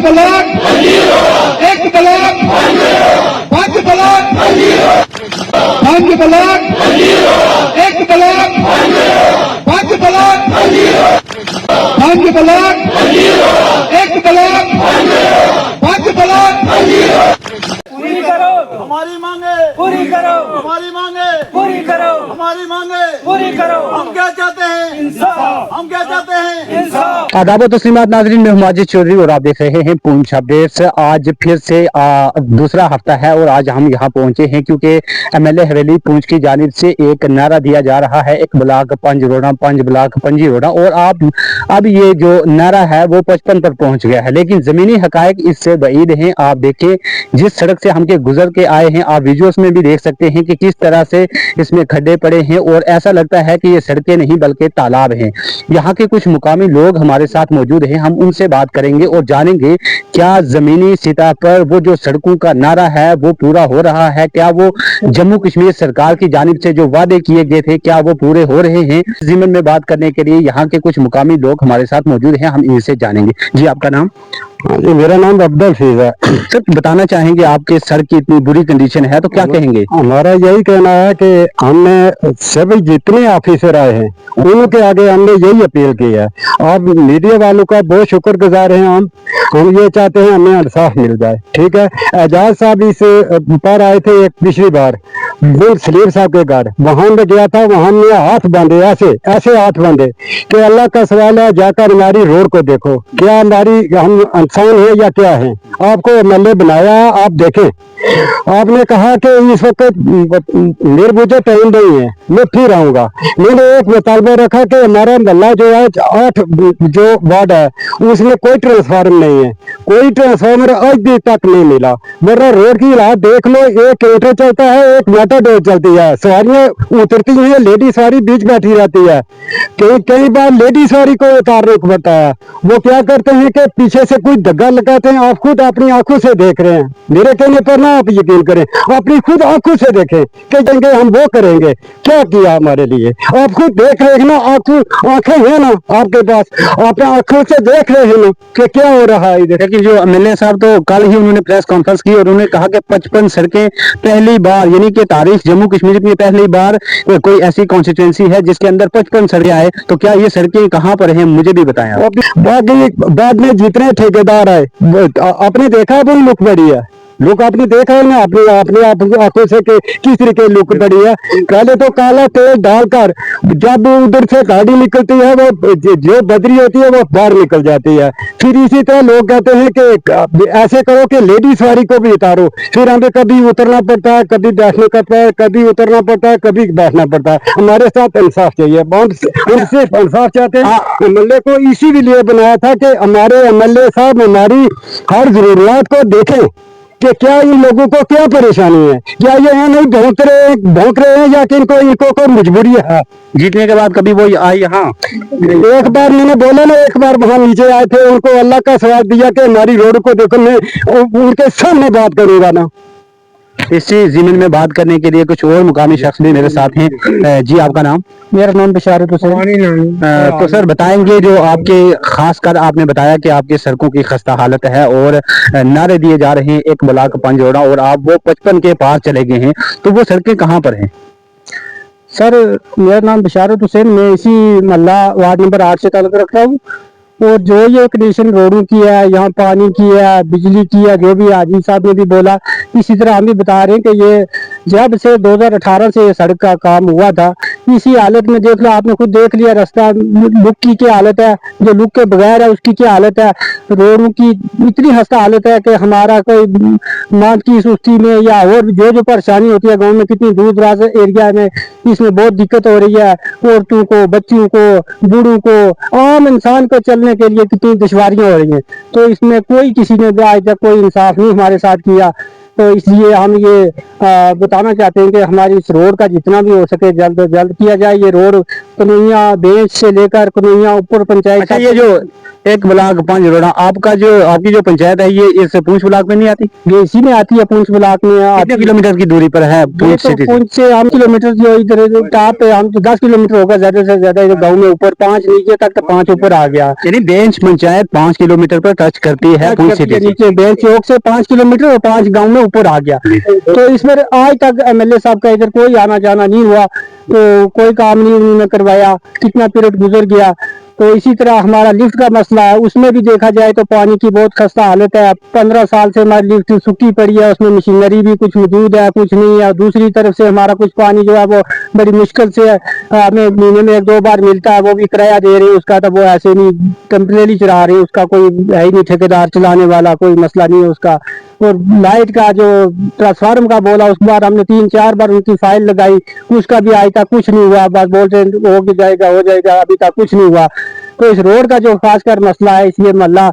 Block, एक block, 5 block, 5 block, एक block, 5 block, 5 block, एक ब्लॉक, 5 ब्लॉक। पूरी करो हमारी मांगे, पूरी करो हमारी मांगे, पूरी करो हमारी मांगे, पूरी करो। हम क्या चाहते हैं इंसाफ, हम क्या चाहते हैं इंसाफ। आदाब व तस्लीमात नाज़रीन, मैं हूं माजिद चौधरी और आप देख रहे हैं पूंछ अपडेट्स। आज फिर से दूसरा हफ्ता है और आज हम यहां पहुंचे हैं क्योंकि एमएलए हवेली पूंछ की जानिब से एक नारा दिया जा रहा है, एक ब्लॉक पंज रोड़ा, 5 ब्लॉक पंजी रोड़ा। और अब ये जो नारा है वो 55 पर पहुंच गया है, लेकिन जमीनी हकायक इससे बईद हैं। आप देखें, जिस सड़क से हम के गुजर के आए हैं, आप विजुअल्स में भी देख सकते हैं कि किस तरह से इसमें खड्डे पड़े हैं और ऐसा लगता है कि ये सड़कें नहीं बल्कि तालाब हैं। यहाँ के कुछ मुकामी लोग हमारे साथ मौजूद हैं, हम उनसे बात करेंगे और जानेंगे क्या जमीनी सतह पर वो जो सड़कों का नारा है वो पूरा हो रहा है, क्या वो जम्मू कश्मीर सरकार की जानिब से जो वादे किए गए थे क्या वो पूरे हो रहे हैं। इस ज़मीन में बात करने के लिए यहाँ के कुछ मुकामी लोग हमारे साथ मौजूद हैं, हम इनसे जानेंगे। जी, आपका नाम? जी, मेरा नाम अब्दुल फीज है। सर, बताना चाहेंगे आपके सड़क की इतनी बुरी कंडीशन है तो क्या कहेंगे? हमारा यही कहना है कि हमने सभी जितने ऑफिसर आए हैं उनके आगे हमने यही अपील की है। आप मीडिया वालों का बहुत शुक्रगुजार हैं। हम ये चाहते हैं हमें इंसाफ मिल जाए। ठीक है, एजाज साहब इस पर आए थे एक पिछली बार वो सलीम साहब के घर, वहां में गया था, वहां में हाथ बांधे, ऐसे हाथ बांधे कि अल्लाह का सवाल है, जाकर हमारी रोड को देखो, क्या हमारी हम इंसान है या क्या है। आपको एमएलए बनाया, आप देखें। आपने कहा कि इस वक्त मेरे मुझे टाइम नहीं है, मैं फिर आऊंगा। मैंने एक मुतालबा रखा कि हमारा मोहल्ला जो है 8 जो वार्ड है उसमें कोई ट्रांसफार्मर नहीं है, कोई ट्रांसफार्मर आज भी तक नहीं मिला। वरना रोड की हालत देख लो, एक कैंटर चलता है, एक मेटाडोर चलती है, सवारियां उतरती हैं, लेडी सवारी बीच बैठी रहती है। कई बार लेडी सवारी को उतारने को पड़ता है। वो क्या करते हैं कि पीछे से कोई धग्गा लगाते हैं, आप खुद अपनी आंखों से देख रहे हैं। मेरे कहने पर ना आप यकीन करें, अपनी खुद आंखों से देखें कि कहेंगे हम वो करेंगे, क्या किया हमारे लिए। आप खुद देख रहे हैं ना, आंखें हैं ना आपके पास, आप आंखों से देख रहे हैं ना कि क्या हो रहा है इधर। लेकिन जो एमएलए साहब तो कल ही उन्होंने प्रेस कॉन्फ्रेंस की और उन्होंने कहा कि 55 सड़कें पहली बार, यानी कि तारीख जम्मू कश्मीर की पहली बार कोई ऐसी कॉन्स्टिट्यूंसी है जिसके अंदर 55 सड़कें आए। तो क्या ये सड़कें कहाँ पर हैं, मुझे भी बताएं आप। बाकी बाद में जितने ठेकेदार आए आपने देखा वो लुक बड़ी है, लोग आपने देखा है ना अपने आंखों से कि किस तरीके लुक बड़ी है। पहले तो काला तेल डालकर जब उधर से गाड़ी निकलती है वो जो बदरी होती है वो बाहर निकल जाती है। फिर इसी तरह लोग कहते हैं कि ऐसे करो कि लेडी सवारी को भी उतारो, फिर हमें कभी उतरना पड़ता है, कभी बैठना पड़ता है, कभी उतरना पड़ता है, कभी बैठना पड़ता है। हमारे साथ इंसाफ चाहिए, हम सिर्फ इंसाफ चाहते हैं। एमएलए को इसीलिए बनाया था कि हमारे एमएलए साहब हमारी हर जरूरत को देखें कि क्या इन लोगों को क्या परेशानी है, क्या ये है नहीं भौंक रहे हैं या कि इनको कोई मजबूरी है। जीतने के बाद कभी वो आए यहाँ? एक बार मैंने बोला ना, एक बार वहां नीचे आए थे, उनको अल्लाह का सवाल दिया कि हमारी रोड को देखो, मैं उनके सामने बात करूंगा ना। इसी ज़मीन में बात करने के लिए कुछ और मुकामी शख्स भी मेरे साथ हैं। जी, आपका नाम? मेरा नाम बशारत हुसैन। तो सर बताएंगे, जो आपके खास कर आपने बताया कि आपकी सड़कों की खस्ता हालत है और नारे दिए जा रहे हैं एक ब्लॉक 5 रोड़ा और आप वो 55 के पास चले गए हैं, तो वो सड़कें कहाँ पर हैं? सर, मेरा नाम बशारत हुसैन, मैं इसी मोहल्ला वार्ड नंबर 8 से ताल्लुक रखता हूँ। और जो ये कंडीशन रोडों की है, यहाँ पानी की है, बिजली की है, जो भी आदमी साहब ने भी बोला, इसी तरह हम भी बता रहे हैं कि ये जब से 2018 से सड़क का काम हुआ था, इसी हालत में देख लो, आपने खुद देख लिया रास्ता लुक की क्या हालत है, जो लुक के बगैर है उसकी क्या हालत है। रोडों की इतनी खस्ता हालत है कि हमारा कोई मांग की सुस्ती में या और जो परेशानी होती है गाँव में, कितनी दूर दराज एरिया में इसमें बहुत दिक्कत हो रही है। औरतों को, बच्चों को, बूढ़ों को, आम इंसान को चलने के लिए कितनी दुश्वारियां हो रही हैं। तो इसमें कोई किसी ने आज तक कोई इंसाफ नहीं हमारे साथ किया। तो इसलिए हम ये बताना चाहते हैं कि हमारी इस रोड का जितना भी हो सके जल्द से जल्द किया जाए। ये रोड कन्हैया बेंच से लेकर कन्हैया ऊपर पंचायत अच्छा, तक। ये जो एक ब्लॉक 5 रोड़ा आपकी जो पंचायत है ये इस पूंछ ब्लॉक में नहीं आती? ये इसी में आती है, पूंछ ब्लॉक में कितने किलोमीटर की दूरी पर है ये पूंछ तो सिटी से? पूंछ से हम किलोमीटर जो इधर टॉप पे हम तो 10 किलोमीटर होगा ज्यादा से ज्यादा, इधर गाँव में ऊपर 5 नीचे तक, तो 5 ऊपर आ गया। यानी बेंच पंचायत 5 किलोमीटर पर टच करती है पूंछ सिटी से। नीचे बेंच चौक से 5 किलोमीटर और 5 गांव में ऊपर आ गया। तो इसमें आज तक एमएलए साहब का इधर कोई आना जाना नहीं हुआ, तो कोई काम नहीं उन्होंने करवाया, कितना पीरियड गुजर गया। तो इसी तरह हमारा लिफ्ट का मसला है, उसमें भी देखा जाए तो पानी की बहुत खस्ता हालत है। 15 साल से हमारी लिफ्ट सूखी पड़ी है, उसमें मशीनरी भी कुछ मौजूद है, कुछ नहीं है। दूसरी तरफ से हमारा कुछ पानी जो है वो बड़ी मुश्किल से हमें महीने में 1-2 बार मिलता है, वो भी किराया दे रहे हैं उसका, तो वो ऐसे नहीं टेम्परेरी चला रहे हैं, उसका कोई है ही नहीं, ठेकेदार चलाने वाला कोई मसला नहीं है उसका। और लाइट का जो ट्रांसफार्मर का बोला, उस बार हमने 3-4 बार उनकी फाइल लगाई, उसका भी आज तक कुछ नहीं हुआ, बस बोलते हो जाएगा, अभी तक कुछ नहीं हुआ। तो इस रोड का जो खासकर मसला है, इसलिए मोहल्ला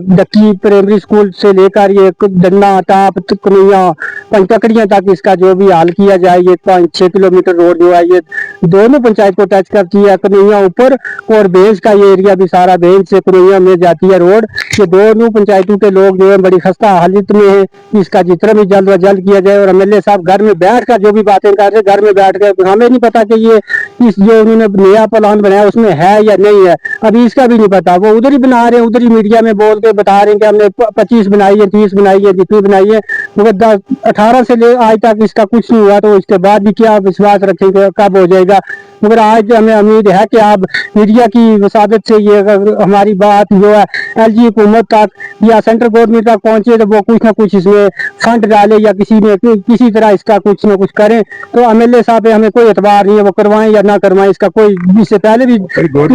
डक्की प्राइमरी स्कूल से लेकर ये डन्ना टाप कन्हैया पंचकड़ियां तक इसका जो भी हाल किया जाए। ये 5-6 किलोमीटर रोड जो है ये दोनों पंचायत को टच करती है, कन्हैया ऊपर और बेंच का ये एरिया भी सारा बेंच से कन्हैया में जाती है रोड। ये दोनों पंचायतों के लोग जो है बड़ी खस्ता हालत में है, इसका जितना भी जल्द अज जल्द किया जाए। और एमएलए साहब घर में बैठ कर जो भी बातें कर रहे, घर में बैठ कर हमें नहीं पता कि ये इस जो उन्होंने नया प्लान बनाया उसमें है या नहीं है, अभी इसका भी नहीं पता। वो उधर ही बना रहे हैं, उधर ही मीडिया में बोल के बता रहे हैं कि हमने 25 बनाई है, 30 बनाई है, जितनी बनाई है, मगर 18 से ले आज तक इसका कुछ नहीं हुआ। तो इसके बाद भी क्या विश्वास रखेंगे, कब हो जाएगा। मगर आज हमें उम्मीद है कि आप मीडिया की वसादत से ये अगर हमारी बात जो है एलजी हुकूमत तक या सेंट्रल गवर्नमेंट तक पहुंचे, तो वो कुछ ना कुछ इसमें फंड डाले या किसी तरह इसका कुछ ना कुछ करें। तो एमएलए साहब पे हमें कोई एतबार नहीं है, वो करवाएं या ना करवाएं, इसका कोई इससे पहले भी बहुत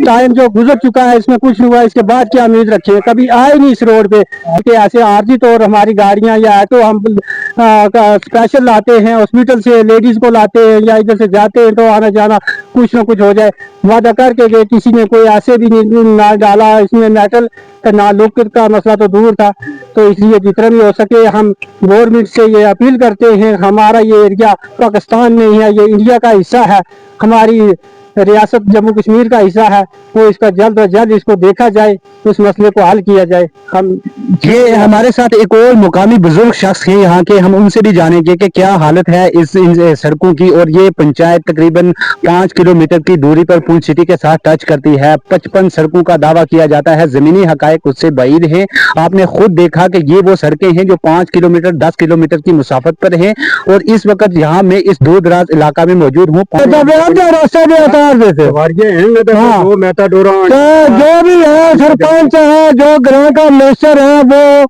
टाइम जो गुजर चुका है, इसमें कुछ नहीं हुआ। इसके बाद क्या उम्मीद रखें, कभी आए नहीं इस रोड पे कि ऐसे आर्जी तौर हमारी गाड़ियां या तो हम स्पेशल लाते हैं, हॉस्पिटल से लेडीज को लाते हैं या इधर से जाते हैं, तो आना जाना कुछ ना कुछ हो जाए। वादा करके गए, किसी ने कोई ऐसे भी नहीं ना डाला इसमें मेटल का, ना लुक का मसला तो दूर था। तो इसलिए जितना भी हो सके हम गवर्नमेंट से ये अपील करते हैं, हमारा ये एरिया पाकिस्तान में ही है, ये इंडिया का हिस्सा है, हमारी रियासत जम्मू कश्मीर का हिस्सा है, वो इसका जल्द अज जल्द इसको देखा जाए, उस मसले को हल किया जाए। हम ये हमारे साथ एक और मुकामी बुजुर्ग शख्स हैं यहाँ के, हम उनसे भी जानेंगे कि क्या हालत है इन सड़कों की। और ये पंचायत तकरीबन 5 किलोमीटर की दूरी पर पूंछ सिटी के साथ टच करती है। 55 सड़कों का दावा किया जाता है, जमीनी हकायक उससे बाइद हैं। आपने खुद देखा कि ये वो सड़कें हैं जो 5 किलोमीटर 10 किलोमीटर की मुसाफत पर हैं। और इस वक्त यहाँ मैं इस दूर दराज इलाका में मौजूद हूँ। जो भी है सरपंच है, जो ग्राम का मिनिस्टर है, वो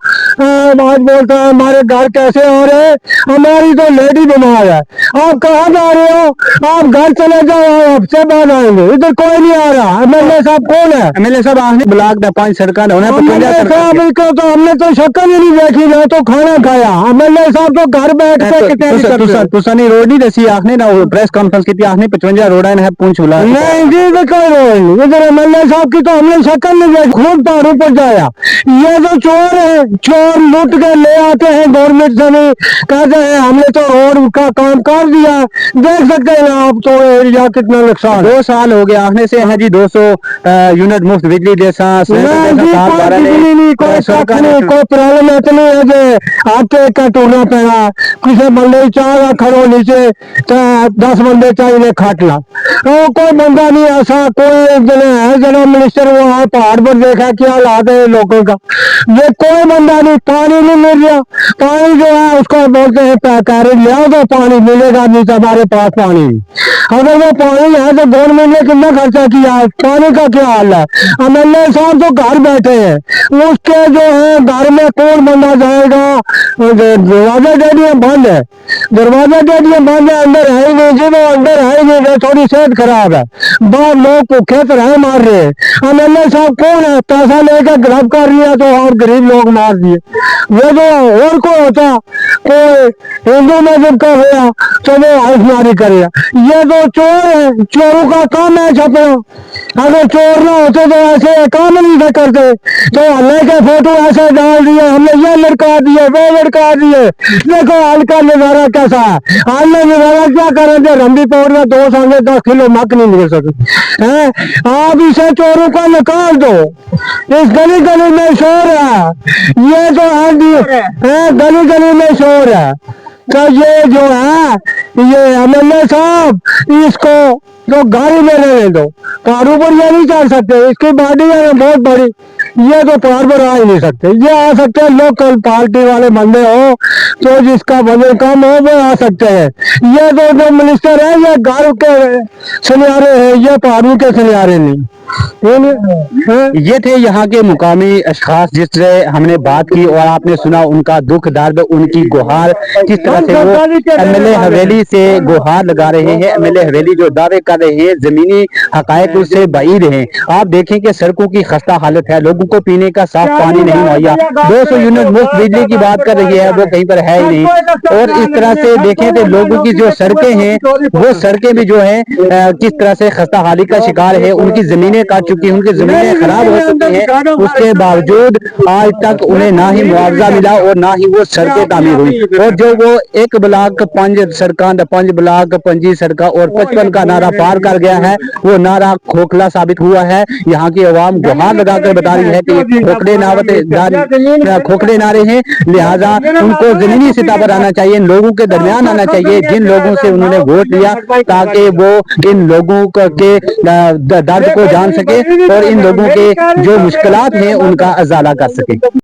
आज बोलता है हमारे घर कैसे आ रहे हैं, हमारी तो लेडी बीमार है, आप कहाँ जा रहे हो, आप घर चले जाओ, आपसे बाद आएंगे, इधर कोई नहीं आ रहा। एमएलए साहब कौन है? एमएलए साहब आपने ब्लॉक 5 सड़क तो हमने तो शक्ल ही नहीं देखी, जो तो खाना खाया। एमएलए साहब तो घर बैठ के तुसानी रोड नहीं दसी आपने ना, प्रेस कॉन्फ्रेंस की थी आपने 55 रोड है पूंछ बुला नहीं जी, इधर कोई रोड नहीं। इधर एमएलए साहब की तो हमने शक्ल नहीं देखी, खुद पहाड़ों पर जाया। ये जो चोर है, चोर लूट के ले आते हैं, गवर्नमेंट से भी कहते हैं हमने तो रोड का काम कर दिया। देख सकते हैं आप तो एरिया कितना नुकसान। 2 साल हो गया आने से है जी, 200 यूनिट मुफ्त बिजली जैसा कोई प्रॉब्लम इतनी है कि आपके का टूटना पैना, किसी बंदे चाह खड़ो नीचे 10 बंदे चाहिए खाटला, कोई बंदा नहीं ऐसा, कोई जना मिनिस्टर वहाँ पहाड़ पर देखा क्या हालात है लोगों का, ये कोई बंदा नहीं, पानी नहीं मिल रहा। पानी जो है उसको बोलते हैं पैकेज ले आओ तो पानी मिलेगा, नहीं तो हमारे पास पानी नहीं। अगर वो पानी है तो गवर्नमेंट ने कितना खर्चा किया है, पानी का क्या हाल है। एमएलए साहब तो घर बैठे हैं, उसके जो है घर में कौन बंदा जाएगा, दरवाजा डेडियां बंद है, दरवाजा डेडियां बंद है, अंदर है ही नहीं जी, वो अंदर है ही नहीं, थोड़ी सेहत खराब है, बाहर लोग भूखे तरह मार रहे हैं। एमएलए साहब कौन है, पैसा लेकर गिरफ्त कर दिया तो और गरीब लोग मार दिए। वो जो और को होता कोई हिंदू मजहब का हुआ तो वो हल्फनारी करेगा। ये जो चोर है, चोरों का काम है छपना। अगर चोर ना होते तो ऐसे काम नहीं था करते। तो अल्लाह के फोटो ऐसे डाल दिए, हमने ये लड़का दिए, वो लड़का दिए। देखो हाल का नजारा कैसा है। हाल में नजारा क्या करेंगे, रंडी पौड़ में 2 साल में 10 किलो मक नहीं निकल सके हैं। आप इसे चोरों को निकाल दो। इस गली गली में शोर है, ये तो है गली गली में शोर है। तो ये जो है ये एमएलए साहब, इसको तो गाड़ी में रहने दो, कारों पर ये नहीं चढ़ सकते। इसकी बॉडी है बहुत बड़ी, ये तो पार पर आ ही नहीं सकते। ये आ सकते हैं लोकल पार्टी वाले बंदे हो तो जिसका वजन कम हो वो आ सकते हैं। ये तो जो मिनिस्टर है ये घर के सुनियारे हैं, ये पहाड़ों के सुनियारे नहीं। ये थे यहाँ के मुकामी अशखास जिससे हमने बात की और आपने सुना उनका दुख दर्द, उनकी गुहार, किस तरह से वो एमएलए हवेली से गुहार लगा रहे हैं। एमएलए हवेली जो दावे कर रहे हैं जमीनी हकायक उससे बाइर हैं। आप देखें कि सड़कों की खस्ता हालत है, लोगों को पीने का साफ पानी नहीं मुहैया, 200 यूनिट मुफ्त बिजली की बात कर रही है वो कहीं पर है ही नहीं। और इस तरह से देखें तो लोगों की जो सड़कें हैं वो सड़कें भी जो है किस तरह से खस्ता हाली का शिकार है। उनकी जमीनें काट चुकी हैं, उनकी जमीनें खराब हो चुकी हैं, उसके बावजूद आज तक उन्हें ना ही मुआवजा मिला और ना ही वो सड़कें तामीर हुई। और जो वो 1 ब्लॉक 5 सड़कां, 5 ब्लॉक 5 सड़कां और 55 का नारा पार कर गया है, वो नारा खोखला साबित हुआ है। यहाँ की आवाम गुहार लगाकर बता रही है कि खोखले नारे हैं, लिहाजा उनको जमीनी सतह पर आना चाहिए, इन लोगों के दरमियान आना चाहिए जिन लोगों से उन्होंने वोट लिया, ताकि वो इन लोगों के दर्द को जान सके और इन लोगों के जो मुश्किलात हैं उनका अजाला कर सके।